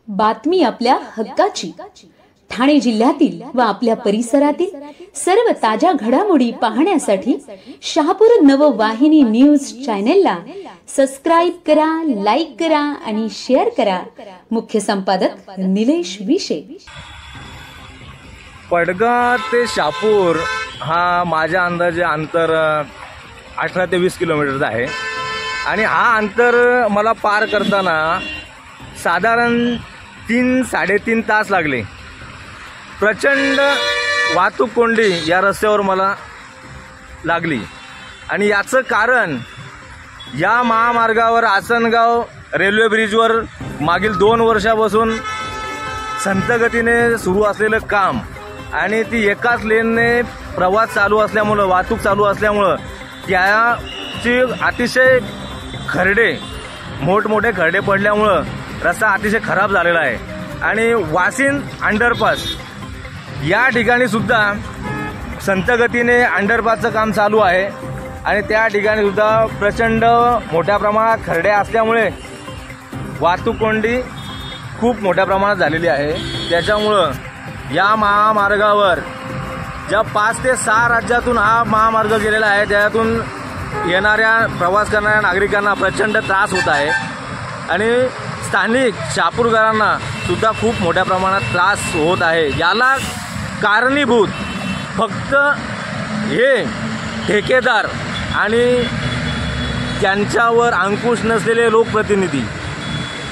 बातमी आपल्या हक्काची। ठाणे जिल्ह्यातील व आपल्या परिसरातील सर्व ताज्या घडामोडी पाहण्यासाठी शहापूर नववाहिनी न्यूज चॅनेलला सबस्क्राइब करा, लाईक करा आणि शेअर करा। मुख्य संपादक निलेश विशे। पडगा ते शहापूर हा माझ्या अंदाजे अंतर 18 ते 20 किलोमीटरचा आहे आणि हा अंतर मला पार करताना साधारण 3-3.5 तास लागले। प्रचंड वाहतूक कोंडी या रस्त्यावर मला लागली आणि याचं कारण या महामार्गावर आसनगाव रेल्वे ब्रिजवर मागील 2 वर्षापासून संथ गतीने सुरू असलेलं काम आणि ती एकाच लेनने प्रवास चालू असल्यामुळं, वाहतूक चालू असल्यामुळं त्याची अतिशय खरडे, मोठमोठे खरडे पडल्यामुळं रस्ता अतिशय खराब झालेला आहे। आणि वासिन अंडरपास या ठिकाणी सुद्धा संथ गतीने अंडरपासचं काम चालू आहे आणि त्या ठिकाणी सुद्धा प्रचंड मोठ्या प्रमाणात खरडे असल्यामुळे वाहतूक कोंडी खूप मोठ्या प्रमाणात झालेली आहे। त्याच्यामुळं या महामार्गावर ज्या 5 ते 6 राज्यातून हा महामार्ग गेलेला आहे त्यातून येणाऱ्या प्रवास करणाऱ्या नागरिकांना प्रचंड त्रास होत आहे आणि स्थानिक शहापूरकरांना सुद्धा खूप मोठ्या प्रमाणात त्रास होत आहे। याला कारणीभूत फक्त हे ठेकेदार आणि त्यांच्यावर अंकुश नसलेले लोकप्रतिनिधी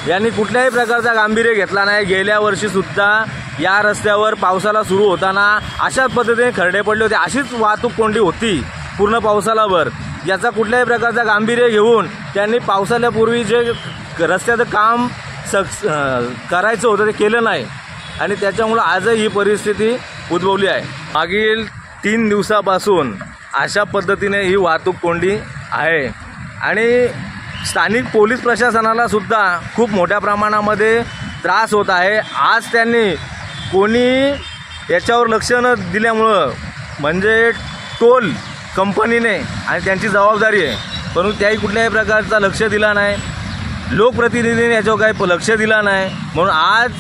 यांनी कुठल्याही प्रकारचा गांभीर्य घेतला नाही। गेल्या वर्षी सुद्धा या रस्त्यावर पावसाला सुरू होताना अशाच पद्धतीने खरडे पडले होते, अशीच वाहतूक कोंडी होती पूर्ण पावसाळ्याभर। याचा कुठल्याही प्रकारचा गांभीर्य घेऊन त्यांनी पावसाळ्यापूर्वी जे रस्त्याचं काम करायचं होतं ते केलं नाही आणि त्याच्यामुळं आजही ही परिस्थिती उद्भवली आहे। मागील 3 दिवसापासून अशा पद्धतीने ही वाहतूक कोंडी आहे आणि स्थानिक पोलीस प्रशासनाला सुद्धा खूप मोठ्या प्रमाणामध्ये त्रास होत आहे। आज त्यांनी कोणी याच्यावर लक्ष न दिल्यामुळं, म्हणजे टोल कंपनीने आणि त्यांची जबाबदारी आहे, परंतु त्याही कुठल्याही प्रकारचा लक्ष दिला नाही, लोकप्रतिनिधींनी याच्यावर काही लक्ष दिला नाही। म्हणून आज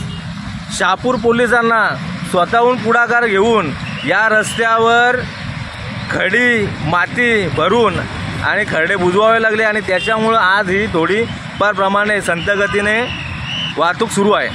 शहापूर पोलिसांना स्वतःहून पुढाकार घेऊन या रस्त्यावर खडी माती भरून आणि खरडे बुजवावे लागले आणि त्याच्यामुळं आज ही थोडी फार प्रमाणे संथ गतीने वाहतूक सुरू आहे।